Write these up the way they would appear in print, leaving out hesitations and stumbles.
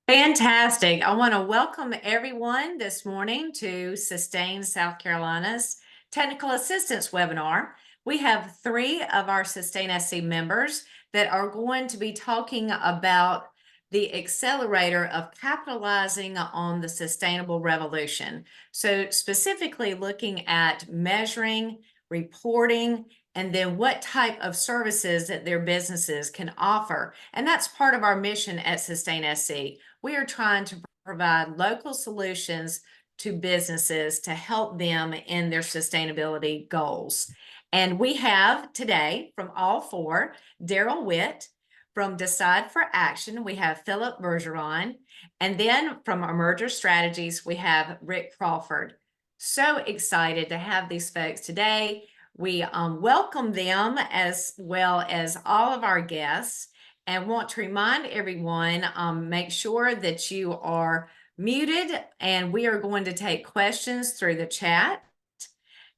Fantastic. I want to welcome everyone this morning to Sustain South Carolina's Technical Assistance webinar. We have three of our Sustain SC members that are going to be talking about the accelerator of capitalizing on the sustainable revolution. So specifically looking at measuring, reporting, and then what type of services that their businesses can offer. And that's part of our mission at Sustain SC. We are trying to provide local solutions to businesses to help them in their sustainability goals. And we have today from all four, Daryl Witt. From Decide for Action, we have Philip Bergeron. And then from Emerger Strategies, we have Rick Crawford. So excited to have these folks today. We welcome them as well as all of our guests and want to remind everyone, make sure that you are muted, and we are going to take questions through the chat.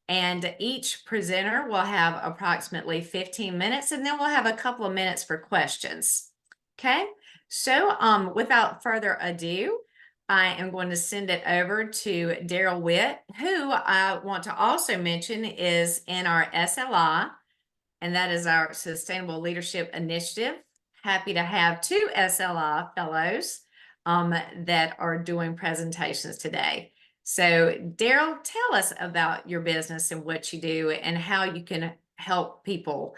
And each presenter will have approximately 15 minutes, and then we'll have a couple of minutes for questions. Okay, so without further ado, I am going to send it over to Daryl Witt, who I want to also mention is in our SLI, and that is our Sustainable Leadership Initiative. Happy to have two SLI fellows that are doing presentations today. So Daryl, tell us about your business and what you do and how you can help people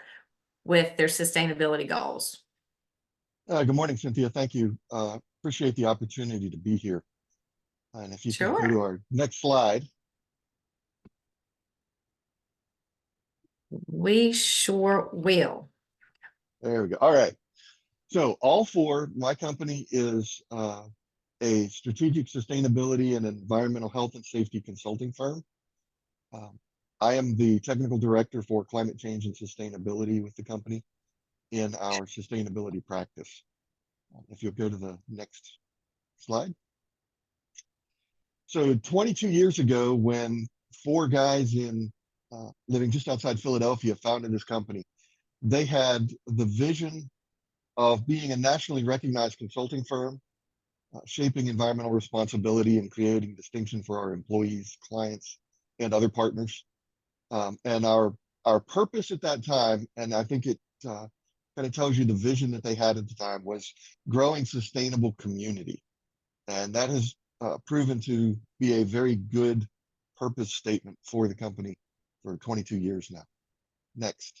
with their sustainability goals. Good morning, Cynthia. Thank you. Appreciate the opportunity to be here. And if you can go to our next slide. We sure will. There we go. All right. So all four, my company is a strategic sustainability and environmental health and safety consulting firm. I am the technical director for climate change and sustainability with the company in our sustainability practice. If you'll go to the next slide. So 22 years ago, when four guys in living just outside Philadelphia founded this company, they had the vision of being a nationally recognized consulting firm, shaping environmental responsibility and creating distinction for our employees, clients, and other partners. And our purpose at that time, and I think it kind of tells you the vision that they had at the time, was growing sustainable community. And that has proven to be a very good purpose statement for the company for 22 years now. Next.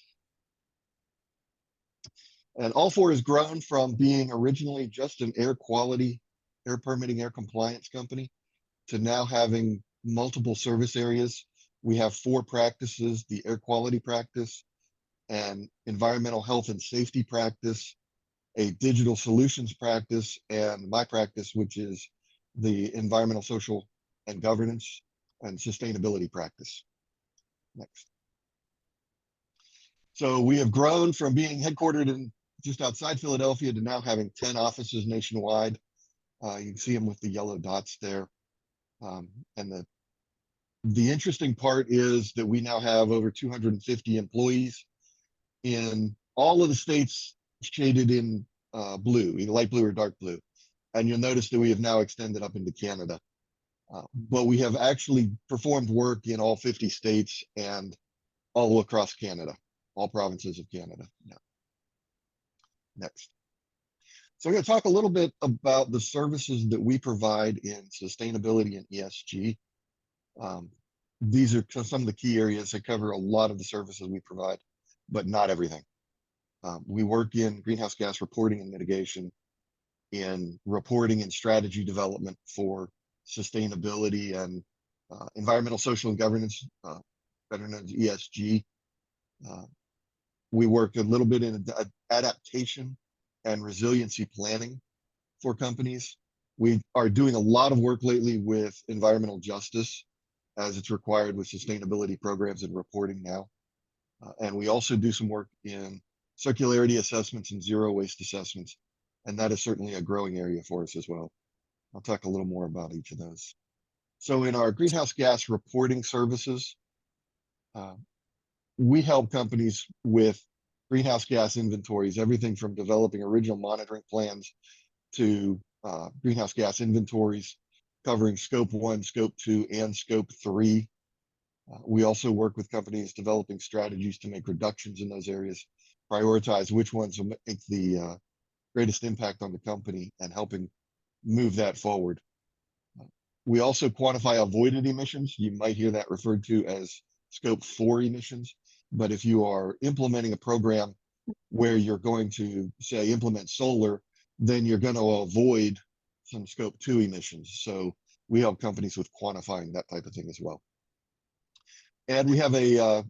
And all four has grown from being originally just an air quality, air permitting, air compliance company to now having multiple service areas. We have four practices: the air quality practice, an environmental health and safety practice, a digital solutions practice, and my practice, which is the environmental, social, and governance and sustainability practice. Next. So we have grown from being headquartered in just outside Philadelphia to now having 10 offices nationwide. You can see them with the yellow dots there. And the interesting part is that we now have over 250 employees in all of the states shaded in blue, either light blue or dark blue. And you'll notice that we have now extended up into Canada. But we have actually performed work in all 50 states and all across Canada, all provinces of Canada. Yeah. Next. So I'm going to talk a little bit about the services that we provide in sustainability and ESG. These are some of the key areas that cover a lot of the services we provide, but not everything. We work in greenhouse gas reporting and mitigation, in reporting and strategy development for sustainability and environmental, social, and governance, better known as ESG. We work a little bit in adaptation and resiliency planning for companies. We are doing a lot of work lately with environmental justice, as it's required with sustainability programs and reporting now. And we also do some work in circularity assessments and zero waste assessments. And that is certainly a growing area for us as well. I'll talk a little more about each of those. So in our greenhouse gas reporting services, we help companies with greenhouse gas inventories, everything from developing original monitoring plans to greenhouse gas inventories covering scope 1, scope 2, and scope 3. We also work with companies developing strategies to make reductions in those areas, prioritize which ones will make the greatest impact on the company, and helping move that forward. We also quantify avoided emissions. You might hear that referred to as scope 4 emissions. But if you are implementing a program where you're going to, say, implement solar, then you're going to avoid some scope 2 emissions. So we help companies with quantifying that type of thing as well. And we have a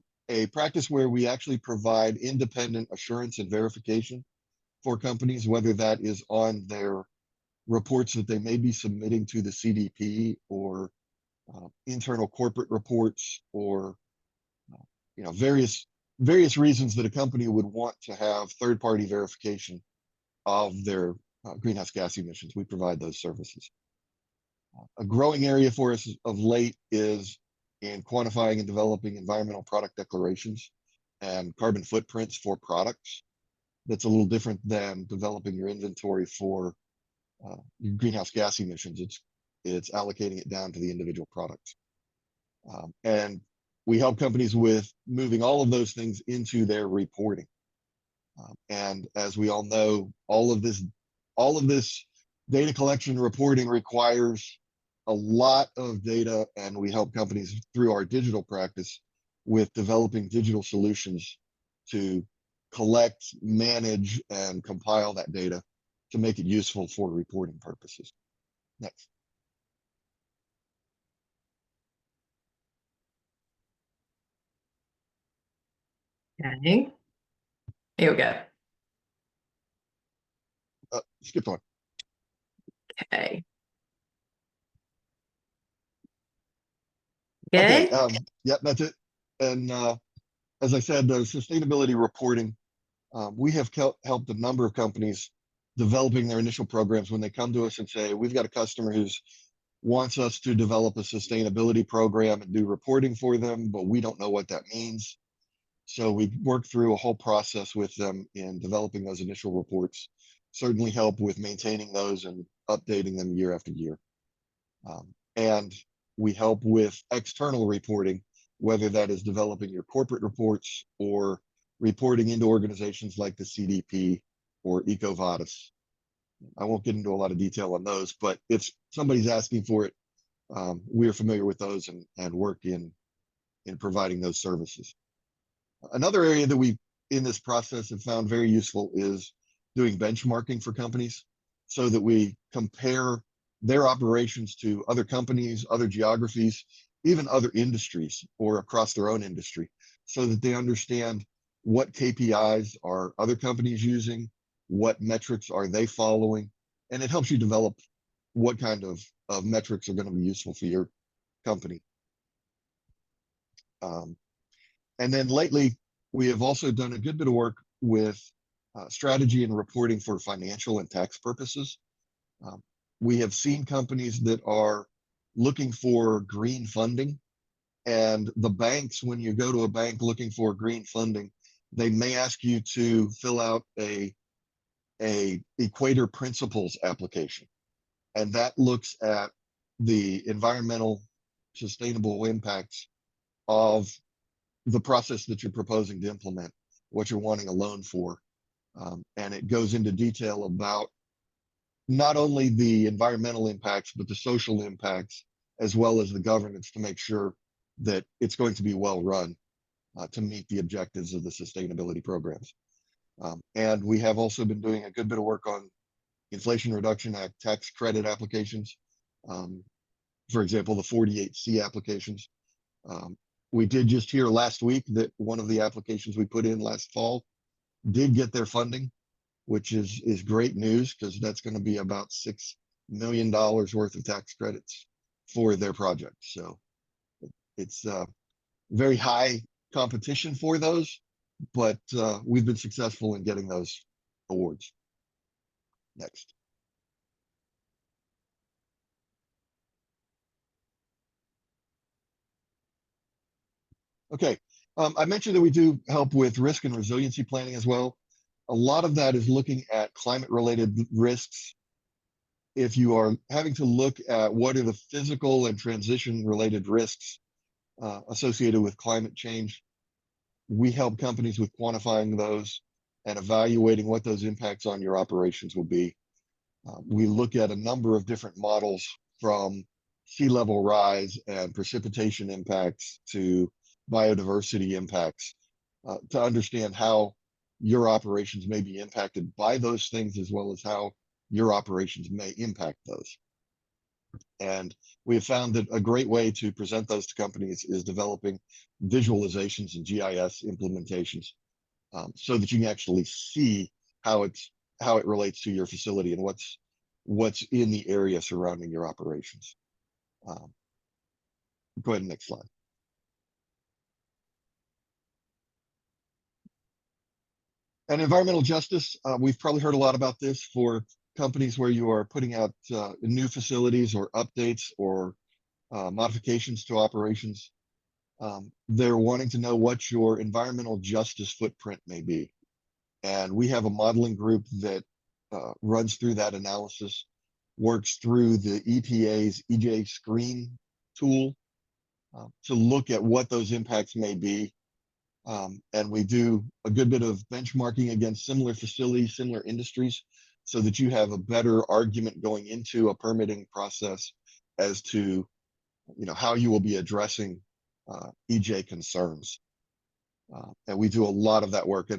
practice where we actually provide independent assurance and verification for companies, whether that is on their reports that they may be submitting to the CDP, or internal corporate reports, or various reasons that a company would want to have third-party verification of their greenhouse gas emissions. We provide those services. A growing area for us of late is in quantifying and developing environmental product declarations and carbon footprints for products. That's a little different than developing your inventory for your greenhouse gas emissions. It's allocating it down to the individual products. And we help companies with moving all of those things into their reporting. And as we all know, all of this data collection reporting requires a lot of data, and we help companies through our digital practice with developing digital solutions to collect, manage, and compile that data to make it useful for reporting purposes. Next. Okay. Here we go. Skip on. Okay. Okay, Good. yep, that's it. And as I said, the sustainability reporting, we have helped a number of companies developing their initial programs when they come to us and say, we've got a customer who wants us to develop a sustainability program and do reporting for them, but we don't know what that means. So we work through a whole process with them in developing those initial reports, certainly help with maintaining those and updating them year after year. And we help with external reporting, whether that is developing your corporate reports or reporting into organizations like the CDP or EcoVadis. I won't get into a lot of detail on those, but if somebody's asking for it, we are familiar with those and work in providing those services. Another area that we, in this process, have found very useful is doing benchmarking for companies so that we compare their operations to other companies, other geographies, even other industries or across their own industry, so that they understand what KPIs are other companies using, what metrics are they following, and it helps you develop what kind of metrics are going to be useful for your company. And then lately, we have also done a good bit of work with strategy and reporting for financial and tax purposes. We have seen companies that are looking for green funding, and the banks, when you go to a bank looking for green funding, they may ask you to fill out a Equator Principles application. And that looks at the environmental sustainable impacts of the process that you're proposing to implement, what you're wanting a loan for. And it goes into detail about not only the environmental impacts, but the social impacts, as well as the governance, to make sure that it's going to be well run to meet the objectives of the sustainability programs. And we have also been doing a good bit of work on Inflation Reduction Act tax credit applications. For example, the 48C applications. We did just hear last week that one of the applications we put in last fall did get their funding, which is great news, because that's going to be about $6 million worth of tax credits for their project. So it's very high competition for those, but we've been successful in getting those awards. Next. Okay, I mentioned that we do help with risk and resiliency planning as well. A lot of that is looking at climate-related risks if you are having to look at what are the physical and transition related risks associated with climate change, we help companies with quantifying those and evaluating what those impacts on your operations will be. We look at a number of different models, from sea level rise and precipitation impacts to biodiversity impacts, to understand how your operations may be impacted by those things, as well as how your operations may impact those. And we have found that a great way to present those to companies is developing visualizations and GIS implementations, so that you can actually see how it relates to your facility and what's in the area surrounding your operations. Go ahead, next slide. And environmental justice, we've probably heard a lot about this for companies where you are putting out new facilities or updates or modifications to operations. They're wanting to know what your environmental justice footprint may be. And we have a modeling group that runs through that analysis, works through the EPA's EJ Screen tool to look at what those impacts may be. And we do a good bit of benchmarking against similar facilities, similar industries, so that you have a better argument going into a permitting process as to, how you will be addressing EJ concerns. And we do a lot of that work,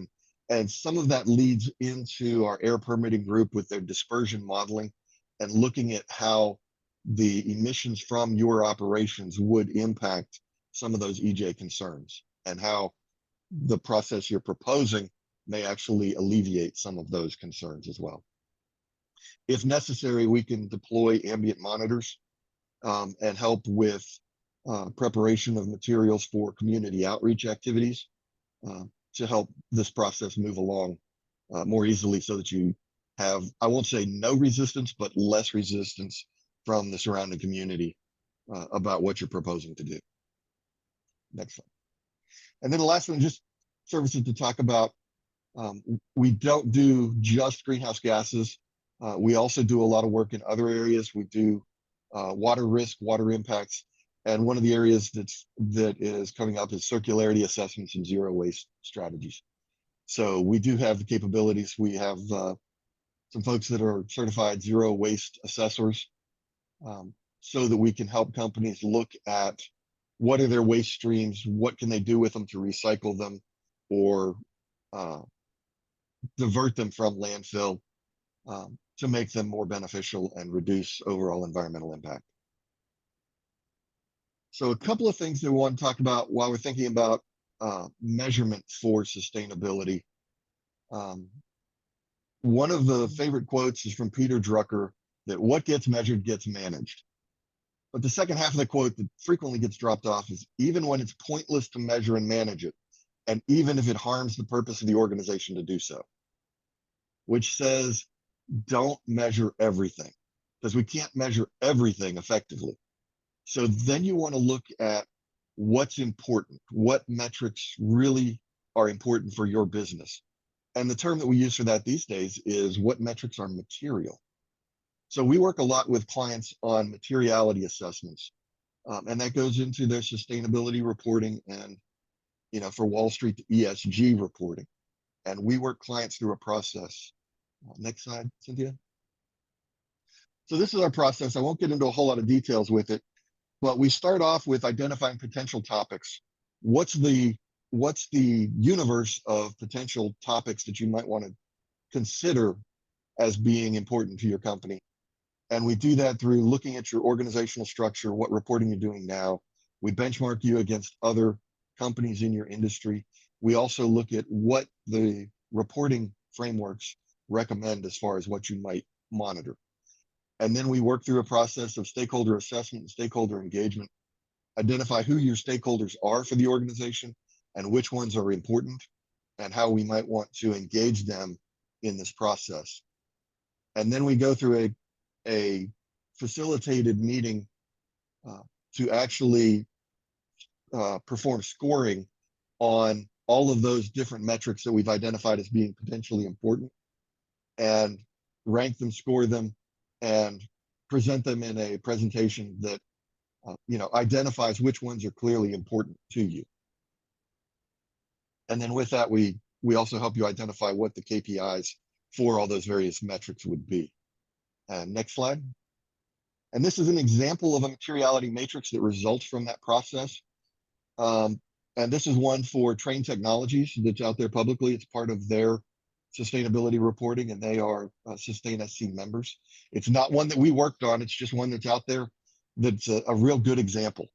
and some of that leads into our air permitting group with their dispersion modeling and looking at how the emissions from your operations would impact some of those EJ concerns, and how the process you're proposing may actually alleviate some of those concerns as well. If necessary, we can deploy ambient monitors and help with preparation of materials for community outreach activities to help this process move along more easily, so that you have, I won't say no resistance, but less resistance from the surrounding community about what you're proposing to do. Next slide. And then the last one, just services to talk about. We don't do just greenhouse gases. We also do a lot of work in other areas. We do water risk, water impacts. And one of the areas that is coming up is circularity assessments and zero waste strategies. So we do have the capabilities. We have some folks that are certified zero waste assessors, so that we can help companies look at what are their waste streams, what can they do with them to recycle them or divert them from landfill to make them more beneficial and reduce overall environmental impact. So a couple of things that we want to talk about while we're thinking about measurement for sustainability. One of the favorite quotes is from Peter Drucker, that what gets measured gets managed. But the second half of the quote that frequently gets dropped off is, even when it's pointless to measure and manage it, and even if it harms the purpose of the organization to do so, which says, don't measure everything, because we can't measure everything effectively. So then you want to look at what's important, what metrics really are important for your business. And the term that we use for that these days is what metrics are material. So we work a lot with clients on materiality assessments, and that goes into their sustainability reporting and, for Wall Street, ESG reporting. And we work clients through a process. Next slide, Cynthia. So this is our process. I won't get into a whole lot of details with it, but we start off with identifying potential topics. What's the universe of potential topics that you might want to consider as being important to your company? And we do that through looking at your organizational structure, what reporting you're doing now. We benchmark you against other companies in your industry. We also look at what the reporting frameworks recommend as far as what you might monitor. And then we work through a process of stakeholder assessment and stakeholder engagement, identify who your stakeholders are for the organization and which ones are important, and how we might want to engage them in this process. And then we go through a facilitated meeting to actually perform scoring on all of those different metrics that we've identified as being potentially important, and rank them, score them, and present them in a presentation that identifies which ones are clearly important to you. And then with that, we also help you identify what the KPIs for all those various metrics would be. Next slide. And this is an example of a materiality matrix that results from that process. And this is one for Trane Technologies that's out there publicly. It's part of their sustainability reporting, and they are Sustain SC members. It's not one that we worked on. It's just one that's out there that's a real good example.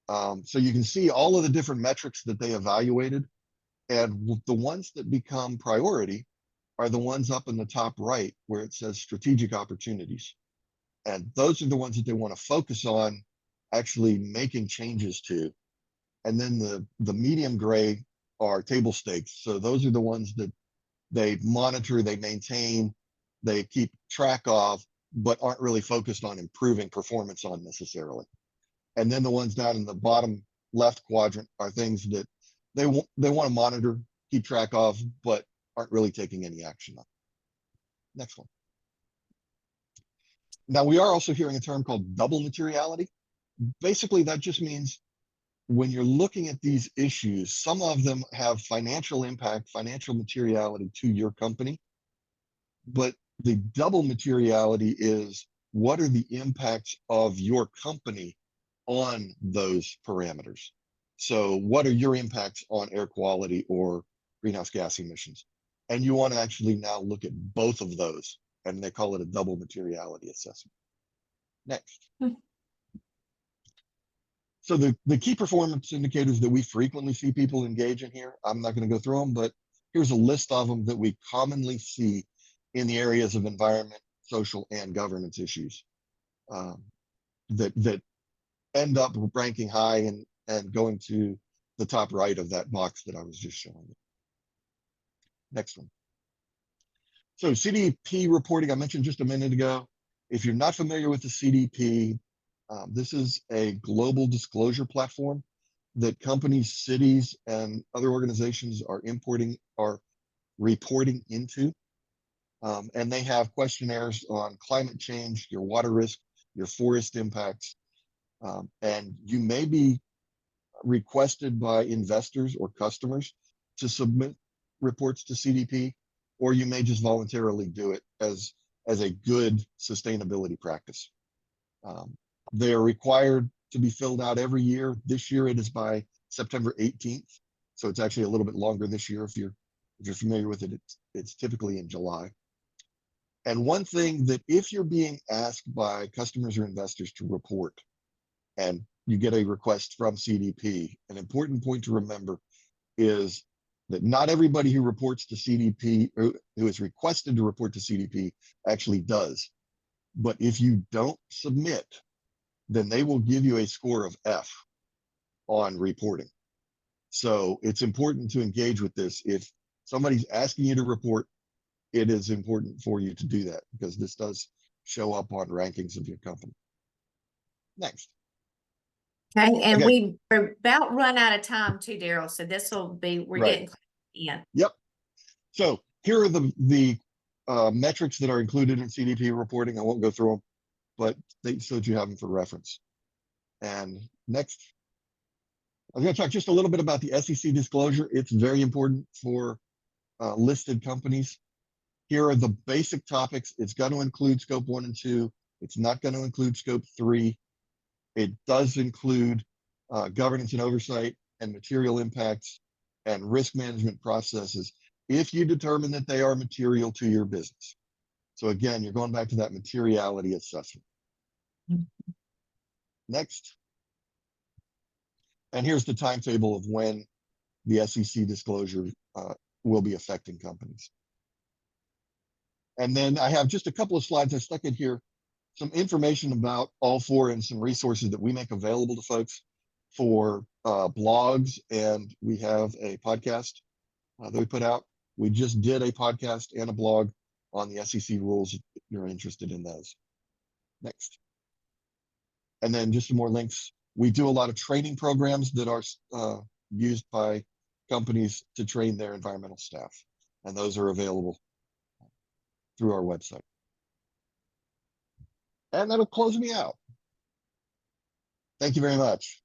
So you can see all of the different metrics that they evaluated, and the ones that become priority are the ones up in the top right where it says strategic opportunities. And those are the ones that they want to focus on actually making changes to. And then the medium gray are table stakes. So those are the ones that they monitor, they maintain, they keep track of, but aren't really focused on improving performance on necessarily. And then the ones down in the bottom left quadrant are things that they want to monitor, keep track of, but aren't really taking any action on. Next one. Now, we are also hearing a term called double materiality. Basically, that just means when you're looking at these issues, some of them have financial impact, financial materiality to your company, but the double materiality is what are the impacts of your company on those parameters? So what are your impacts on air quality or greenhouse gas emissions? And you want to actually now look at both of those, and they call it a double materiality assessment. Next. So the key performance indicators that we frequently see people engage in here, I'm not going to go through them, but here's a list of them that we commonly see in the areas of environment, social, and governance issues that end up ranking high and going to the top right of that box that I was just showing you. Next one. So CDP reporting, I mentioned just a minute ago. If you're not familiar with the CDP, this is a global disclosure platform that companies, cities, and other organizations are reporting into. And they have questionnaires on climate change, your water risk, your forest impacts. And you may be requested by investors or customers to submit reports to CDP, or you may just voluntarily do it as a good sustainability practice. They are required to be filled out every year. This year it is by September 18th. So it's actually a little bit longer this year. If you're familiar with it, it's typically in July. And one thing that if you're being asked by customers or investors to report, and you get a request from CDP, an important point to remember is that not everybody who reports to CDP, or who is requested to report to CDP, actually does. But if you don't submit, then they will give you a score of F on reporting. So it's important to engage with this. If somebody's asking you to report, it is important for you to do that because this does show up on rankings of your company. Next. Okay, and Okay. we're about run out of time too, Daryl. So this will be, we're Right. getting close to the end. Yep. So here are the metrics that are included in CDP reporting. I won't go through them, but so that you have them for reference. And next, I'm going to talk just a little bit about the SEC disclosure. It's very important for listed companies. Here are the basic topics. It's going to include scope 1 and 2. It's not going to include scope 3. It does include governance and oversight and material impacts and risk management processes if you determine that they are material to your business. So again, you're going back to that materiality assessment. Next. And here's the timetable of when the SEC disclosure will be affecting companies. And then I have just a couple of slides I stuck in here, some information about all four and some resources that we make available to folks for blogs. And we have a podcast that we put out. We just did a podcast and a blog on the SEC rules if you're interested in those. Next. And then just some more links. We do a lot of training programs that are used by companies to train their environmental staff. And those are available through our website. And that'll close me out. Thank you very much.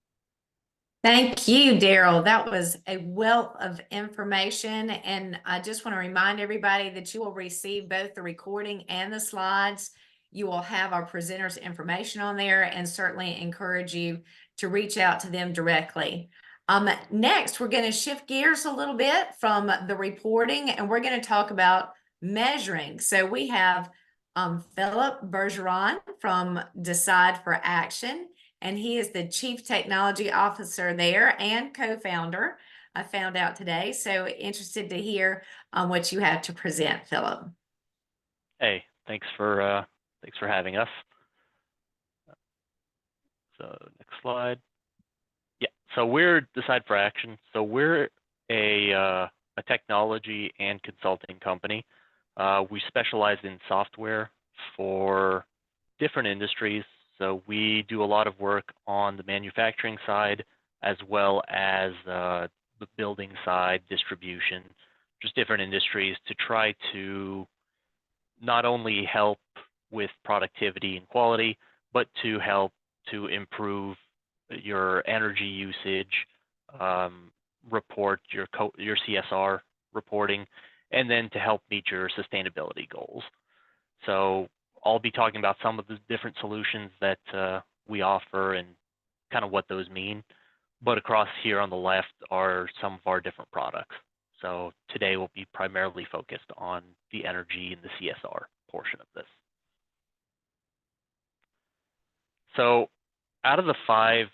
Thank you, Daryl. That was a wealth of information. And I just want to remind everybody that you will receive both the recording and the slides. You will have our presenters' information on there, and certainly encourage you to reach out to them directly. Next, we're going to shift gears a little bit from the reporting, and we're going to talk about measuring. So we have Philip Bergeron from Decide for Action, and he is the Chief Technology Officer there and co-founder. I found out today, so interested to hear what you have to present, Philip. Hey, thanks for having us. So next slide. Yeah, so we're Decide for Action. So we're a technology and consulting company. We specialize in software for different industries. So we do a lot of work on the manufacturing side, as well as the building side, distribution, just different industries, to try to not only help with productivity and quality, but to help to improve your energy usage, report your CSR reporting, and then to help meet your sustainability goals. So I'll be talking about some of the different solutions that we offer and kind of what those mean. But across here on the left are some of our different products. So today we'll be primarily focused on the energy and the CSR portion of this. So out of the 5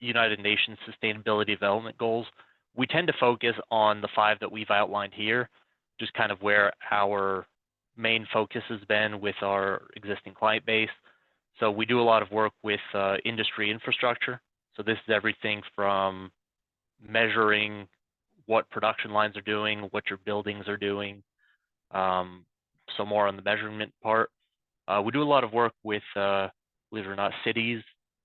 United Nations Sustainability Development Goals, we tend to focus on the 5 that we've outlined here, just kind of where our main focus has been with our existing client base. So we do a lot of work with industry infrastructure. So this is everything from measuring what production lines are doing, what your buildings are doing. So more on the measurement part. We do a lot of work with, believe it or not, cities.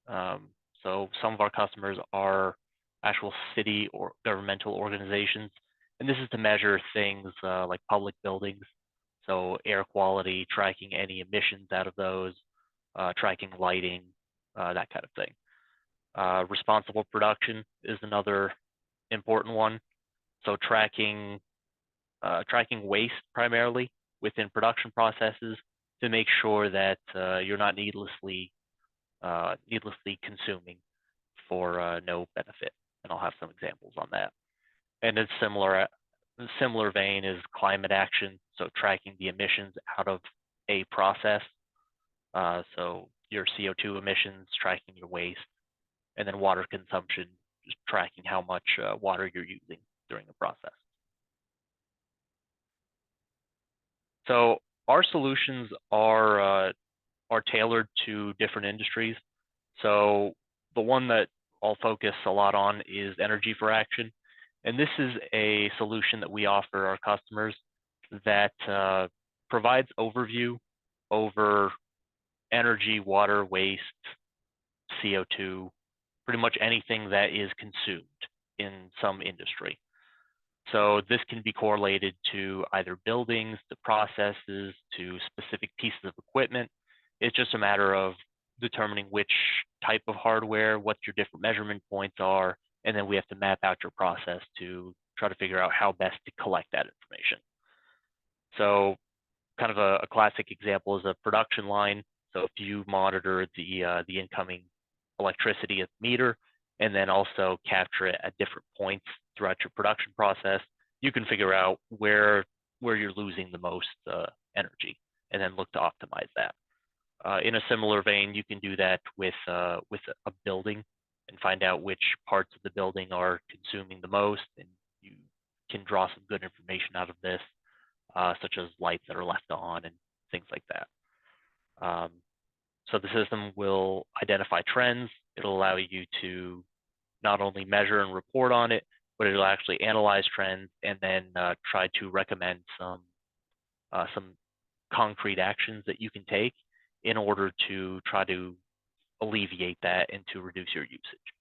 So some of our customers are actual city or governmental organizations. And this is to measure things like public buildings. So air quality, tracking any emissions out of those, tracking lighting, that kind of thing. Responsible production is another important one. So tracking waste primarily within production processes to make sure that you're not needlessly consuming for no benefit. And I'll have some examples on that. And in similar vein is climate action, so tracking the emissions out of a process. So your CO2 emissions, tracking your waste, and then water consumption, just tracking how much water you're using during the process. So our solutions are tailored to different industries. So the one that I'll focus a lot on is Energy for Action. And this is a solution that we offer our customers that provides overview over energy, water, waste, CO2, pretty much anything that is consumed in some industry. So this can be correlated to either buildings, to processes, to specific pieces of equipment. It's just a matter of determining which type of hardware, what your different measurement points are, and then we have to map out your process to try to figure out how best to collect that information. So kind of a classic example is a production line. So if you monitor the incoming electricity at the meter, and then also capture it at different points throughout your production process, you can figure out where you're losing the most energy, and then look to optimize that. In a similar vein, you can do that with a building and find out which parts of the building are consuming the most, and you can draw some good information out of this, such as lights that are left on and things like that. So the system will identify trends. It'll allow you to not only measure and report on it, but it'll actually analyze trends and then try to recommend some concrete actions that you can take in order to try to alleviate that and to reduce your usage.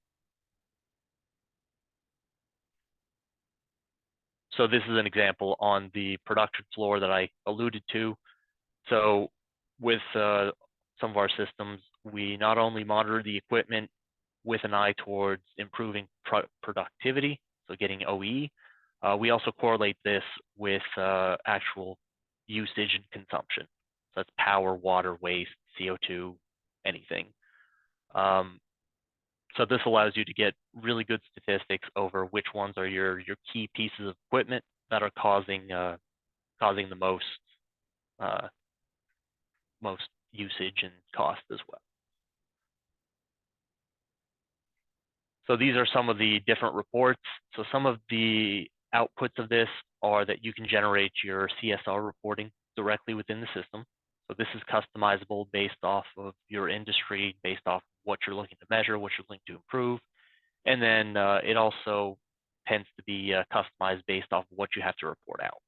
So this is an example on the production floor that I alluded to. So with some of our systems, we not only monitor the equipment with an eye towards improving productivity, so getting OE, we also correlate this with actual usage and consumption. So that's power, water, waste, CO2, anything. So this allows you to get really good statistics over which ones are your key pieces of equipment that are causing the most usage and cost as well. So these are some of the different reports. So some of the outputs of this are that you can generate your CSR reporting directly within the system. So this is customizable based off of your industry, based off what you're looking to measure, what you're looking to improve. And then it also tends to be customized based off of what you have to report out.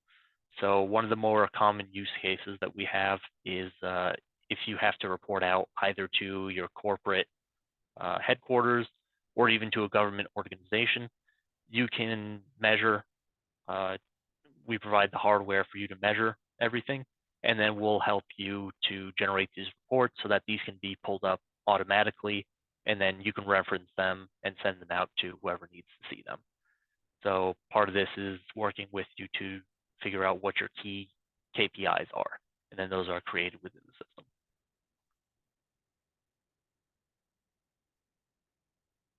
So one of the more common use cases that we have is if you have to report out either to your corporate headquarters or even to a government organization, you can measure. We provide the hardware for you to measure everything, and then we'll help you to generate these reports so that these can be pulled up automatically, and then you can reference them and send them out to whoever needs to see them. So part of this is working with you to figure out what your key KPIs are, and then those are created within the system.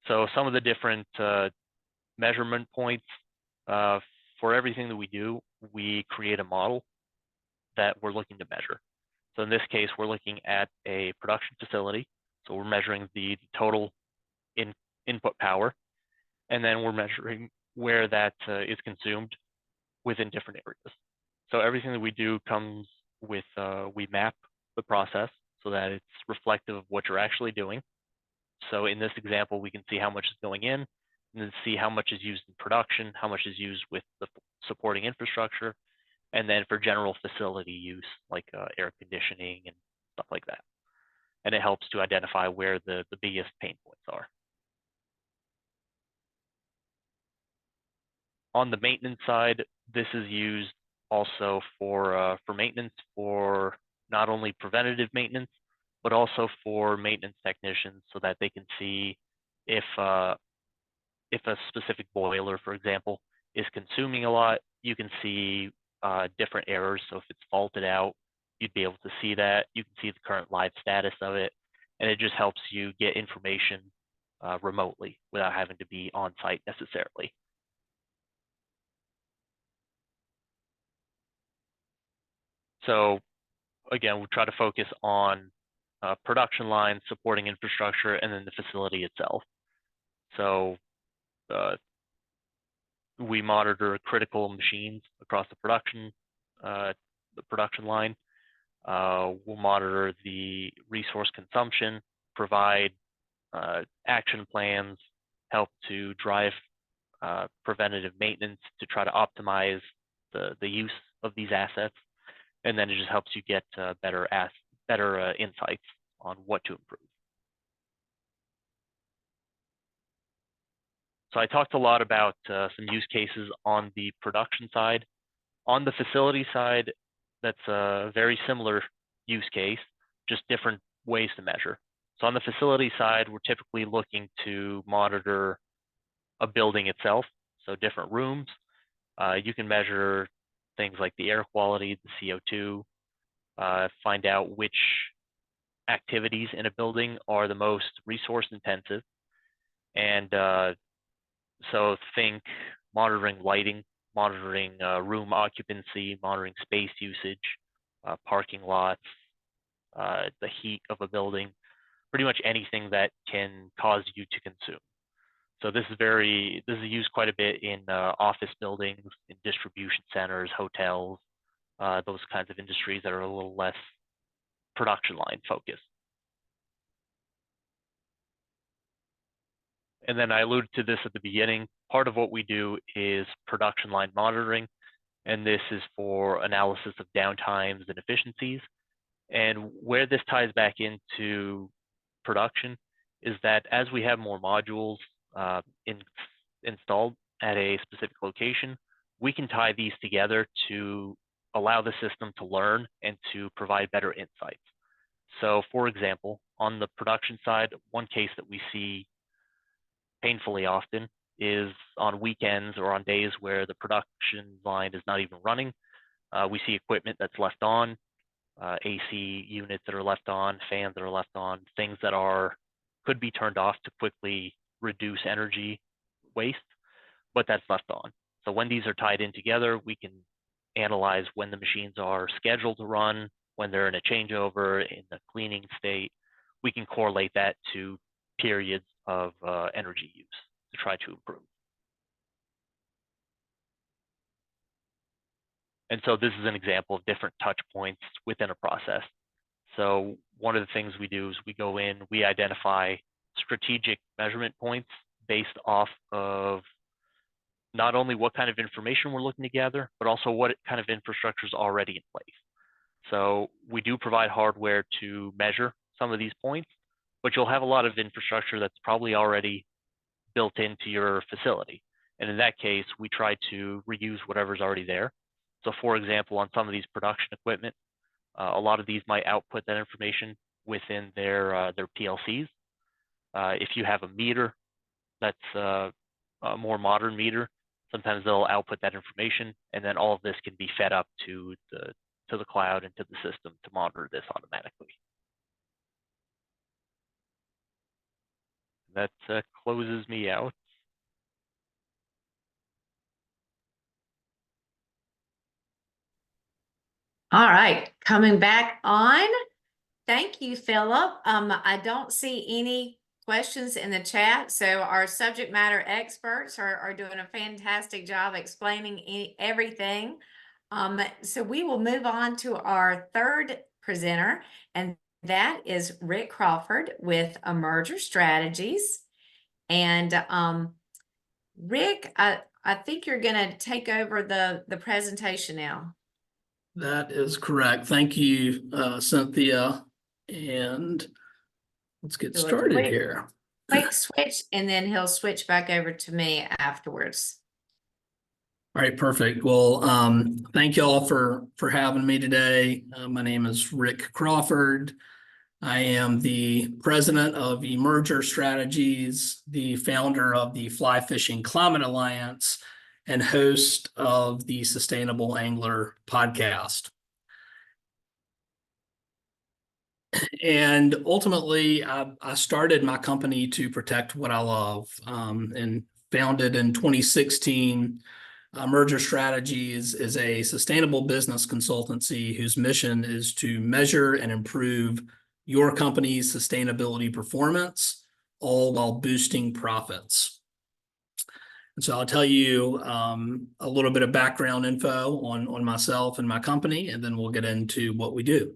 So some of the different measurement points for everything that we do, we create a model that we're looking to measure. So in this case, we're looking at a production facility. So we're measuring the total input power, and then we're measuring where that is consumed within different areas. So everything that we do comes with, we map the process so that it's reflective of what you're actually doing. So in this example, we can see how much is going in, and then see how much is used in production, how much is used with the supporting infrastructure, and then for general facility use, like air conditioning and stuff like that. And it helps to identify where the biggest pain points are. On the maintenance side, this is used also for maintenance, for not only preventative maintenance, but also for maintenance technicians so that they can see if a specific boiler, for example, is consuming a lot. You can see different errors. So if it's faulted out, you'd be able to see that. You can see the current live status of it, and it just helps you get information remotely without having to be on site necessarily. So again, we'll try to focus on production lines, supporting infrastructure, and then the facility itself. So we monitor critical machines across the production line. We'll monitor the resource consumption, provide action plans, help to drive preventative maintenance to try to optimize the use of these assets. And then it just helps you get better insights on what to improve. So I talked a lot about some use cases on the production side. On the facility side, that's a very similar use case, just different ways to measure. So on the facility side, we're typically looking to monitor a building itself, so different rooms. You can measure things like the air quality, the CO2, find out which activities in a building are the most resource intensive. And so think monitoring lighting, monitoring room occupancy, monitoring space usage, parking lots, the heat of a building, pretty much anything that can cause you to consume. So this is used quite a bit in office buildings, in distribution centers, hotels, those kinds of industries that are a little less production line focused. And then I alluded to this at the beginning. Part of what we do is production line monitoring, and this is for analysis of downtimes and efficiencies. And where this ties back into production is that as we have more modules installed at a specific location, we can tie these together to allow the system to learn and to provide better insights. So for example, on the production side, one case that we see painfully often is on weekends or on days where the production line is not even running. We see equipment that's left on, AC units that are left on, fans that are left on, things that could be turned off to quickly reduce energy waste, but that's left on. So when these are tied in together, we can analyze when the machines are scheduled to run, when they're in a changeover, in the cleaning state. We can correlate that to periods of energy use to try to improve. And so this is an example of different touch points within a process. So one of the things we do is we go in, we identify strategic measurement points based off of not only what kind of information we're looking to gather, but also what kind of infrastructure is already in place. So we do provide hardware to measure some of these points, but you'll have a lot of infrastructure that's probably already built into your facility. And in that case, we try to reuse whatever's already there. So for example, on some of these production equipment, a lot of these might output that information within their PLCs. If you have a meter that's a more modern meter, sometimes they'll output that information, and then all of this can be fed up to the cloud and to the system to monitor this automatically. That closes me out. All right, coming back on. Thank you, Philip. I don't see any questions in the chat, so our subject matter experts are doing a fantastic job explaining everything. So we will move on to our third presenter, and that is Rick Crawford with Emerger Strategies. And Rick, I think you're going to take over the presentation now. That is correct. Thank you, Cynthia. And let's get started here. Quick switch, and then he'll switch back over to me afterwards. All right, perfect. Well, thank you all for having me today. My name is Rick Crawford. I am the president of Emerger Strategies, the founder of the Fly Fishing Climate Alliance, and host of the Sustainable Angler podcast. And ultimately, I started my company to protect what I love, and founded in 2016. Emerger Strategies is a sustainable business consultancy whose mission is to measure and improve your company's sustainability performance, all while boosting profits. And so I'll tell you a little bit of background info on myself and my company, and then we'll get into what we do.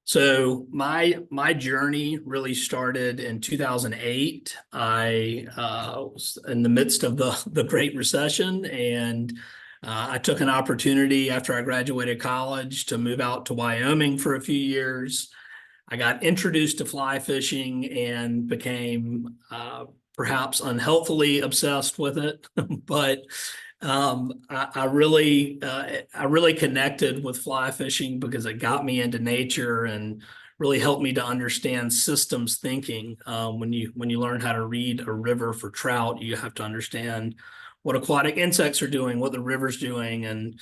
So my journey really started in 2008. I was in the midst of the Great Recession, and I took an opportunity after I graduated college to move out to Wyoming for a few years. I got introduced to fly fishing and became perhaps unhealthily obsessed with it, but I really connected with fly fishing because it got me into nature and really helped me to understand systems thinking. When you learn how to read a river for trout, you have to understand what aquatic insects are doing, what the river's doing, and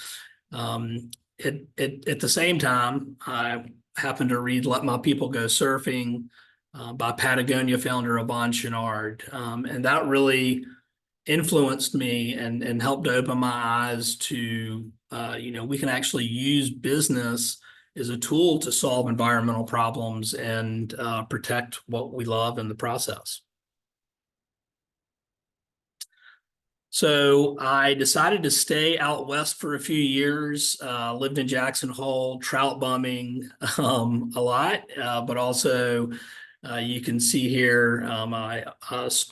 at the same time, I happened to read "Let My People Go Surfing" by Patagonia founder Yvon Chouinard, and that really influenced me and helped to open my eyes to, we can actually use business as a tool to solve environmental problems and protect what we love in the process. So I decided to stay out west for a few years, lived in Jackson Hole, trout bumming a lot, but also you can see here, I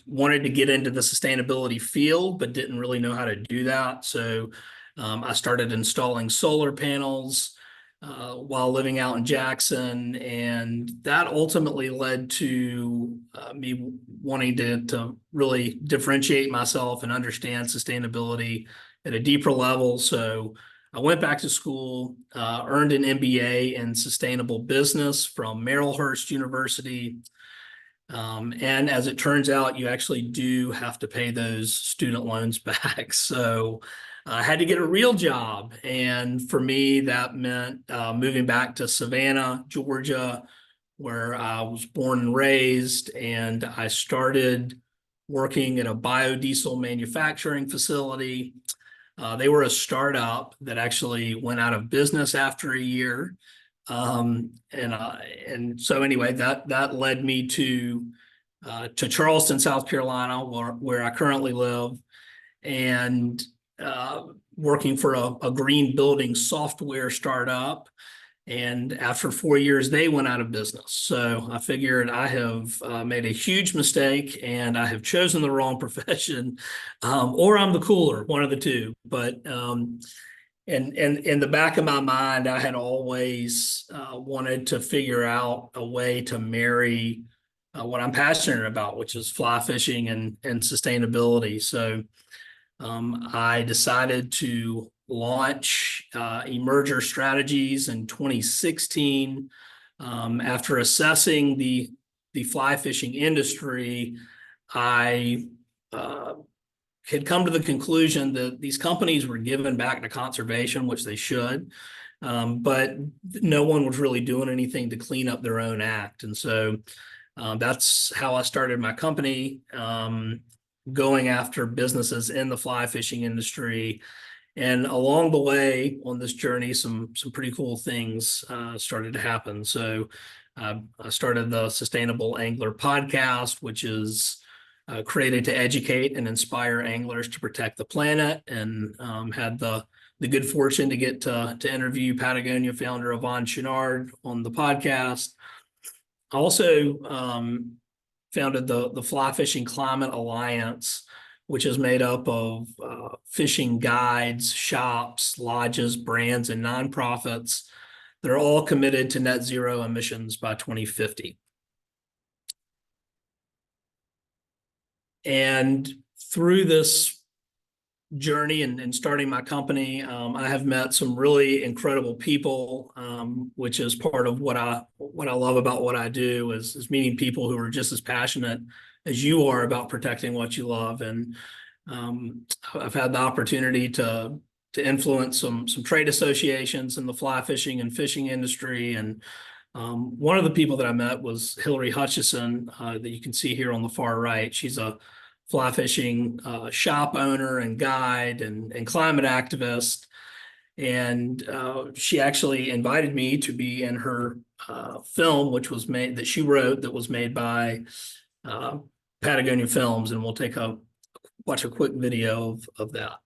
wanted to get into the sustainability field, but didn't really know how to do that. So I started installing solar panels while living out in Jackson. And that ultimately led to me wanting to really differentiate myself and understand sustainability at a deeper level. So I went back to school, earned an MBA in sustainable business from Marylhurst University. And as it turns out, you actually do have to pay those student loans back. So I had to get a real job. And for me, that meant moving back to Savannah, Georgia, where I was born and raised. And I started working at a biodiesel manufacturing facility. They were a startup that actually went out of business after a year. And so anyway, that led me to Charleston, South Carolina, where I currently live, and working for a green building software startup. And after 4 years, they went out of business. So I figured I have made a huge mistake and I have chosen the wrong profession, or I'm the cooler, one of the two. But and in the back of my mind, I had always wanted to figure out a way to marry what I'm passionate about, which is fly fishing and sustainability. So I decided to launch Emerger Strategies in 2016 after assessing the fly fishing industry. I had come to the conclusion that these companies were given back to conservation, which they should, but no one was really doing anything to clean up their own act. And so that's how I started my company, going after businesses in the fly fishing industry. And along the way on this journey, some pretty cool things started to happen. So I started the Sustainable Angler podcast, which is created to educate and inspire anglers to protect the planet, and had the good fortune to get to interview Patagonia founder Yvon Chouinard on the podcast. I also founded the Fly Fishing Climate Alliance, which is made up of fishing guides, shops, lodges, brands, and nonprofits that are all committed to net zero emissions by 2050. And through this journey and starting my company, I have met some really incredible people, which is part of what I love about what I do is meeting people who are just as passionate as you are about protecting what you love. And I've had the opportunity to influence some trade associations in the fly fishing and fishing industry. And one of the people that I met was Hillary Hutchison, that you can see here on the far right. She's a fly fishing shop owner and guide and climate activist. And she actually invited me to be in her film, which was made, that she wrote, that was made by Patagonia Films. And we'll watch a quick video of that.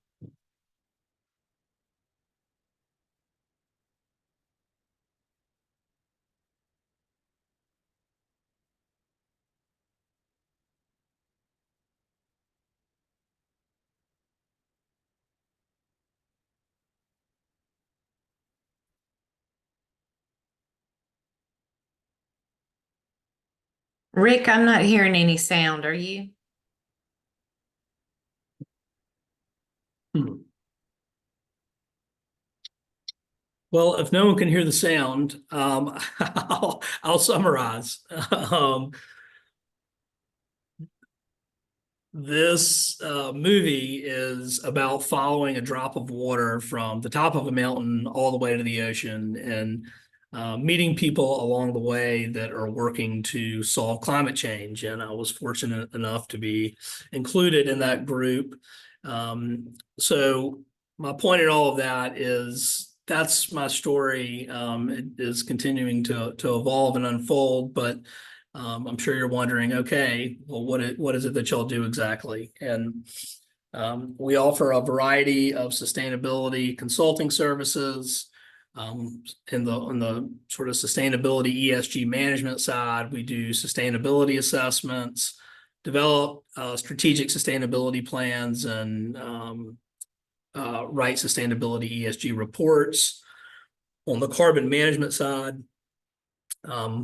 Rick, I'm not hearing any sound. Are you? Well, if no one can hear the sound, I'll summarize. This movie is about following a drop of water from the top of a mountain all the way to the ocean, and meeting people along the way that are working to solve climate change. And I was fortunate enough to be included in that group. So my point in all of that is that's my story. It is continuing to evolve and unfold, but I'm sure you're wondering, okay, well, what is it that y'all do exactly? And we offer a variety of sustainability consulting services. On the sort of sustainability ESG management side, we do sustainability assessments, develop strategic sustainability plans, and write sustainability ESG reports. On the carbon management side,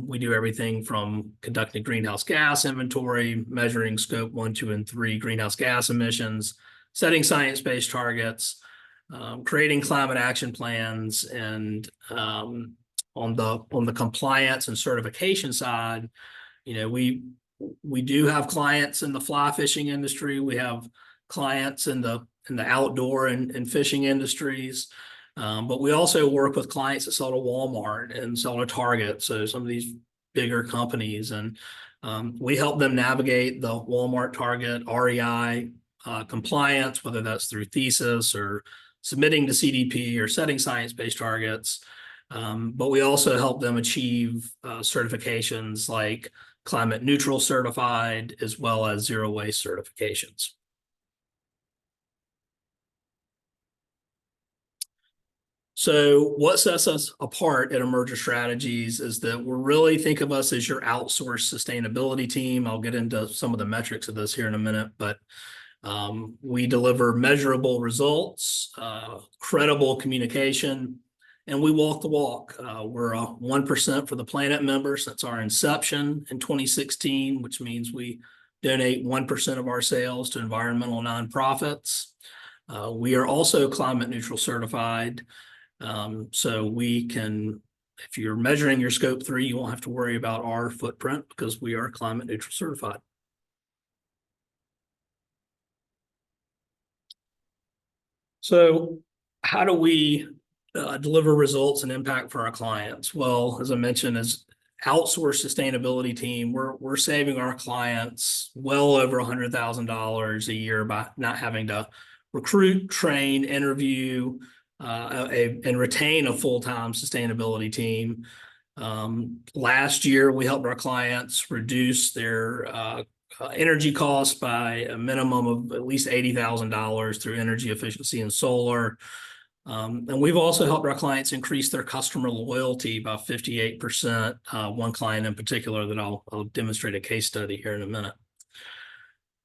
we do everything from conducting greenhouse gas inventory, measuring scope 1, 2, and 3 greenhouse gas emissions, setting science-based targets, creating climate action plans, and on the compliance and certification side, we do have clients in the fly fishing industry. We have clients in the outdoor and fishing industries. But we also work with clients that sell to Walmart and sell to Target. So some of these bigger companies, and we help them navigate the Walmart, Target, REI compliance, whether that's through thesis or submitting to CDP or setting science-based targets. But we also help them achieve certifications like climate neutral certified, as well as zero waste certifications. So what sets us apart at Emerger Strategies is that we really think of us as your outsourced sustainability team. I'll get into some of the metrics of this here in a minute, but we deliver measurable results, credible communication, and we walk the walk. We're a 1% for the Planet member since our inception in 2016, which means we donate 1% of our sales to environmental nonprofits. We are also climate neutral certified. So we can, if you're measuring your scope 3, you won't have to worry about our footprint because we are climate neutral certified. So how do we deliver results and impact for our clients? Well, as I mentioned, as outsourced sustainability team, we're saving our clients well over $100,000 a year by not having to recruit, train, interview, and retain a full-time sustainability team. Last year, we helped our clients reduce their energy costs by a minimum of at least $80,000 through energy efficiency and solar. And we've also helped our clients increase their customer loyalty by 58%. One client in particular that I'll demonstrate a case study here in a minute.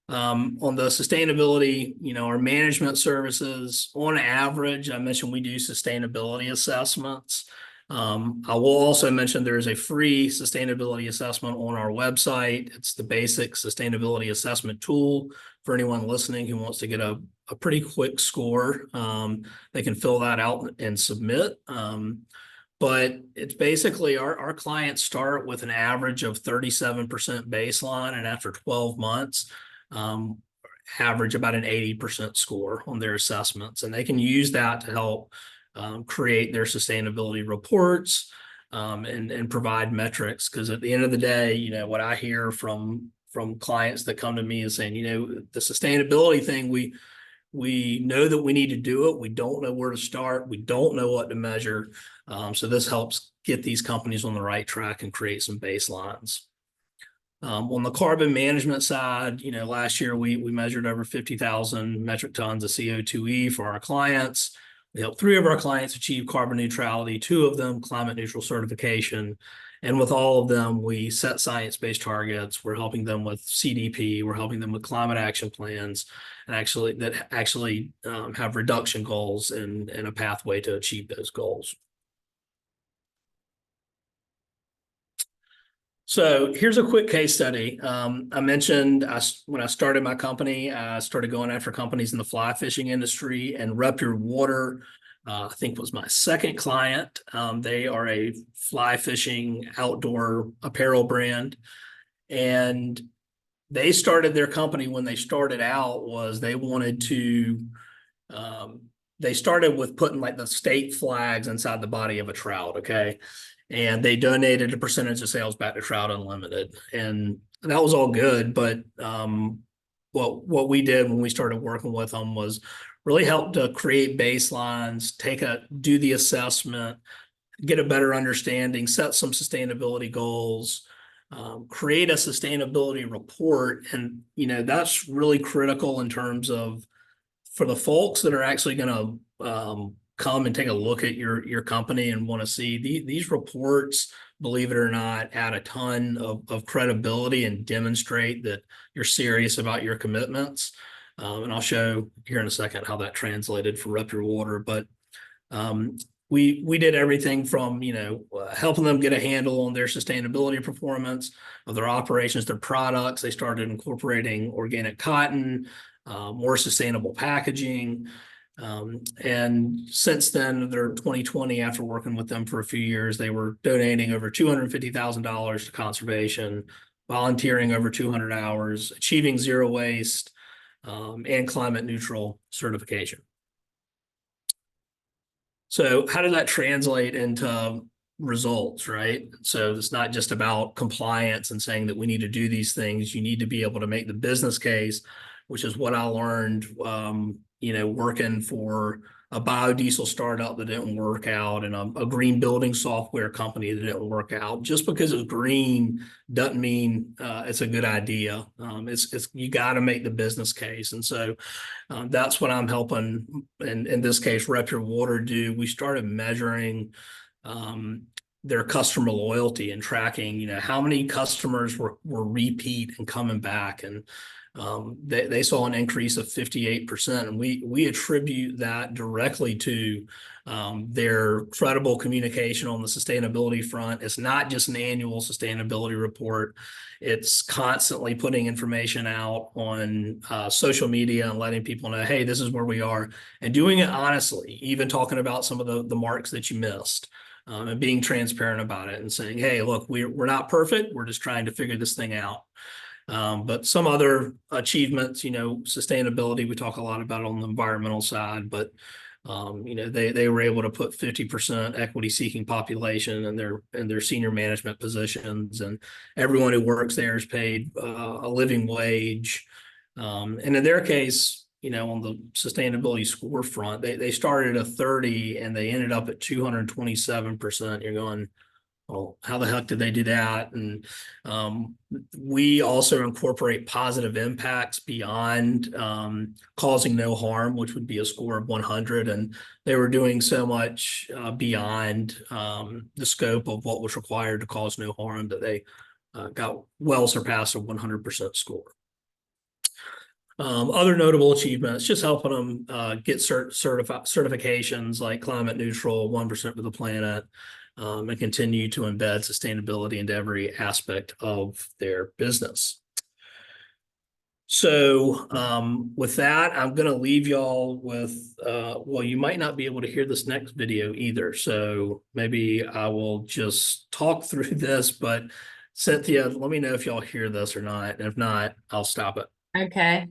On the sustainability, our management services, on average, I mentioned we do sustainability assessments. I will also mention there is a free sustainability assessment on our website. It's the basic sustainability assessment tool for anyone listening who wants to get a pretty quick score. They can fill that out and submit. But it's basically our clients start with an average of 37% baseline, and after 12 months, average about an 80% score on their assessments. And they can use that to help create their sustainability reports and provide metrics. Because at the end of the day, what I hear from clients that come to me is saying, the sustainability thing, we know that we need to do it. We don't know where to start. We don't know what to measure. So this helps get these companies on the right track and create some baselines. On the carbon management side, last year we measured over 50,000 metric tons of CO2e for our clients. We helped 3 of our clients achieve carbon neutrality, 2 of them climate neutral certification. And with all of them, we set science-based targets. We're helping them with CDP. We're helping them with climate action plans, and actually have reduction goals and a pathway to achieve those goals. So here's a quick case study. I mentioned when I started my company, I started going after companies in the fly fishing industry, and Rep Your Water, I think, was my second client. They are a fly fishing outdoor apparel brand. And they started their company when they started out was they wanted to, they started with putting like the state flags inside the body of a trout, okay? And they donated a percentage of sales back to Trout Unlimited. And that was all good. But what we did when we started working with them was really help to create baselines, do the assessment, get a better understanding, set some sustainability goals, create a sustainability report. And, that's really critical in terms of for the folks that are actually going to come and take a look at your company and want to see these reports, believe it or not, add a ton of credibility and demonstrate that you're serious about your commitments. And I'll show here in a second how that translated for Rep Your Water. But we did everything from, helping them get a handle on their sustainability performance of their operations, their products. They started incorporating organic cotton, more sustainable packaging. And since then, they're 2020, after working with them for a few years, they were donating over $250,000 to conservation, volunteering over 200 hours, achieving zero waste, and climate neutral certification. So how does that translate into results, right? So it's not just about compliance and saying that we need to do these things. You need to be able to make the business case, which is what I learned, working for a biodiesel startup that didn't work out and a green building software company that didn't work out. Just because it's green doesn't mean it's a good idea. It's you got to make the business case. And so that's what I'm helping, in this case, Rep Your Water do. We started measuring their customer loyalty and tracking, how many customers were repeat and coming back. And they saw an increase of 58%. And we attribute that directly to their credible communication on the sustainability front. It's not just an annual sustainability report. It's constantly putting information out on social media and letting people know, hey, this is where we are, and doing it honestly, even talking about some of the marks that you missed. And being transparent about it and saying, hey, look, we're not perfect. We're just trying to figure this thing out. But some other achievements, sustainability, we talk a lot about on the environmental side, but they were able to put 50% equity seeking population in their senior management positions, and everyone who works there is paid a living wage. And in their case, on the sustainability score front, they started at 30 and they ended up at 227%. You're going, well, how the heck did they do that? And we also incorporate positive impacts beyond causing no harm, which would be a score of 100. And they were doing so much beyond the scope of what was required to cause no harm that they got well surpassed a 100% score. Other notable achievements, just helping them get certifications like climate neutral, 1% for the planet, and continue to embed sustainability into every aspect of their business. So with that, I'm going to leave y'all with, well, you might not be able to hear this next video either. So maybe I will just talk through this, but Cynthia, let me know if y'all hear this or not. And if not, I'll stop it. Okay.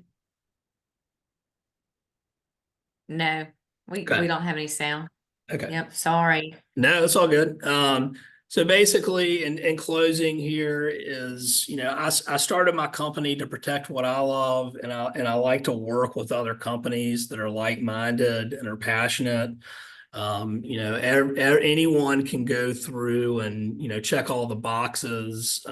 No, we Okay. don't have any sound. Okay. Yep, sorry. No, it's all good. So basically, in closing here is, I started my company to protect what I love, and I like to work with other companies that are like-minded and are passionate. Anyone can go through and, check all the boxes.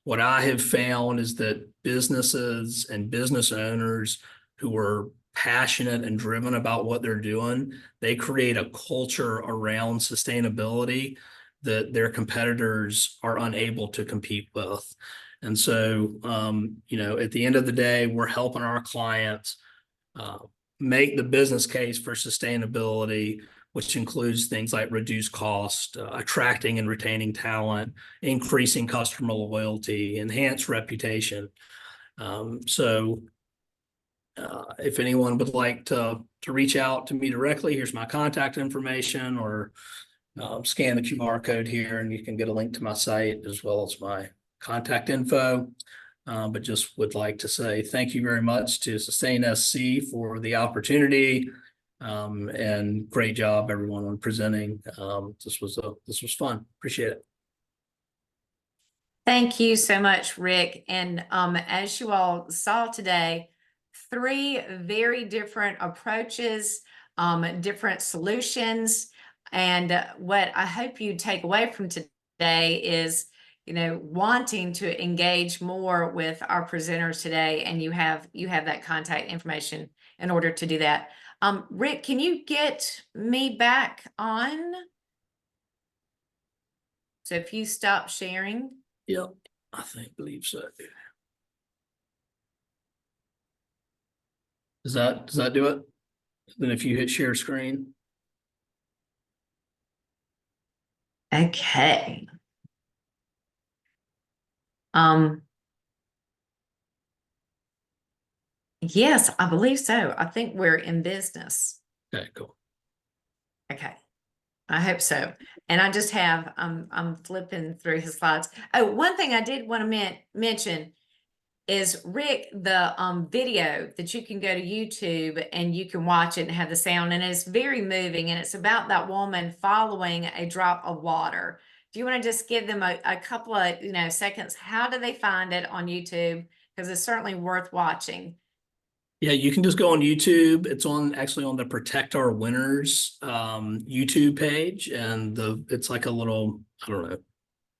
What I have found is that businesses and business owners who are passionate and driven about what they're doing, they create a culture around sustainability that their competitors are unable to compete with. And so, at the end of the day, we're helping our clients make the business case for sustainability, which includes things like reduced cost, attracting and retaining talent, increasing customer loyalty, enhanced reputation. If anyone would like to reach out to me directly, here's my contact information, or scan the QR code here and you can get a link to my site as well as my contact info. But just would like to say thank you very much to Sustain SC for the opportunity, and great job everyone on presenting. This was fun. Appreciate it. Thank you so much, Rick. And as you all saw today, 3 very different approaches, different solutions. And what I hope you take away from today is, wanting to engage more with our presenters today, and you have that contact information in order to do that. Rick, can you get me back on? So if you stop sharing. Yep, believe so. Does that do it? Then if you hit share screen. Okay. Yes, I believe so. I think we're in business. Okay, cool. Okay. I hope so. And I just have, I'm flipping through his slides. Oh, one thing I did want to mention is Rick, the video that you can go to YouTube and you can watch it and have the sound, and it's very moving, and it's about that woman following a drop of water. Do you want to just give them a couple of seconds? How do they find it on YouTube? Because it's certainly worth watching. Yeah, you can just go on YouTube. It's actually on the Protect Our Winners YouTube page, and it's like a little, I don't know,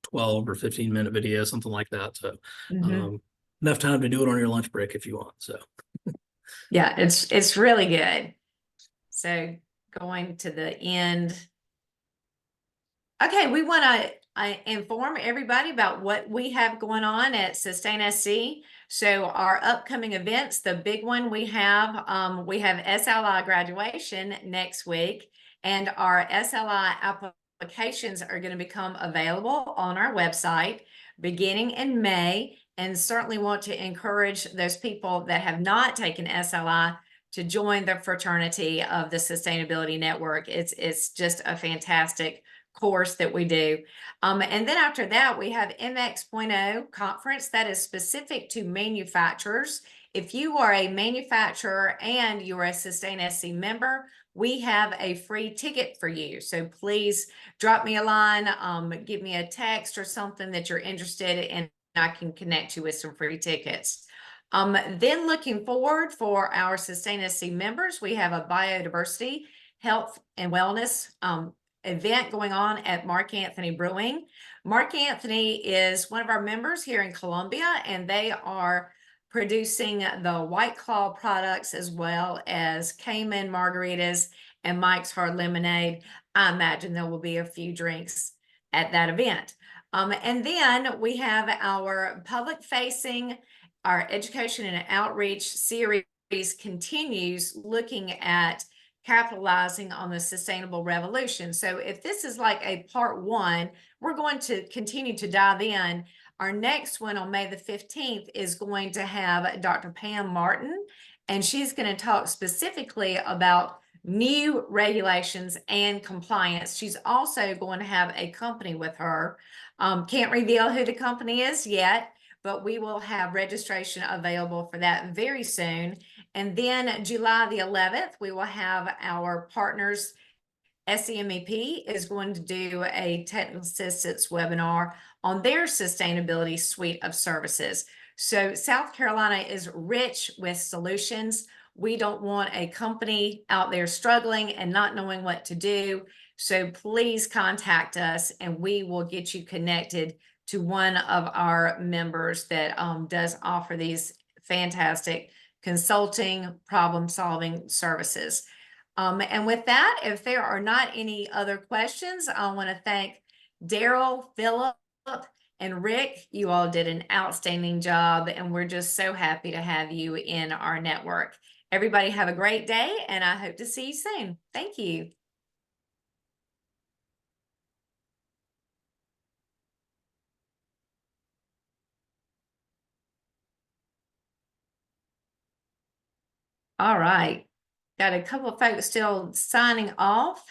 12 or 15-minute video, something like that. So Mhm. enough time to do it on your lunch break if you want. So Yeah, it's really good. So going to the end. Okay, we want to inform everybody about what we have going on at Sustain SC. So our upcoming events, the big one we have SLI graduation next week, and our SLI applications are going to become available on our website beginning in May, and certainly want to encourage those people that have not taken SLI to join the fraternity of the Sustainability Network. It's just a fantastic course that we do. And then after that, we have MX.0 conference that is specific to manufacturers. If you are a manufacturer and you're a Sustain SC member, we have a free ticket for you. So please drop me a line, give me a text or something that you're interested in. I can connect you with some free tickets. Then looking forward for our Sustain SC members, we have a biodiversity, health and wellness event going on at Mark Anthony Brewing. Mark Anthony is one of our members here in Columbia, and they are producing the White Claw products as well as Cayman margaritas and Mike's Hard Lemonade. I imagine there will be a few drinks at that event. And then we have our public facing, our education and outreach series continues looking at capitalizing on the sustainable revolution. So if this is like a part one, we're going to continue to dive in. Our next one on May the 15th is going to have Dr. Pam Martin, and she's going to talk specifically about new regulations and compliance. She's also going to have a company with her. Can't reveal who the company is yet, but we will have registration available for that very soon. And then July the 11th, we will have our partners. SCMEP is going to do a technical assistance webinar on their sustainability suite of services. So South Carolina is rich with solutions. We don't want a company out there struggling and not knowing what to do. So please contact us and we will get you connected to one of our members that does offer these fantastic consulting, problem-solving services. And with that, if there are not any other questions, I want to thank Daryl, Philip, and Rick. You all did an outstanding job, and we're just so happy to have you in our network. Everybody have a great day, and I hope to see you soon. Thank you. All right. Got a couple of folks still signing off.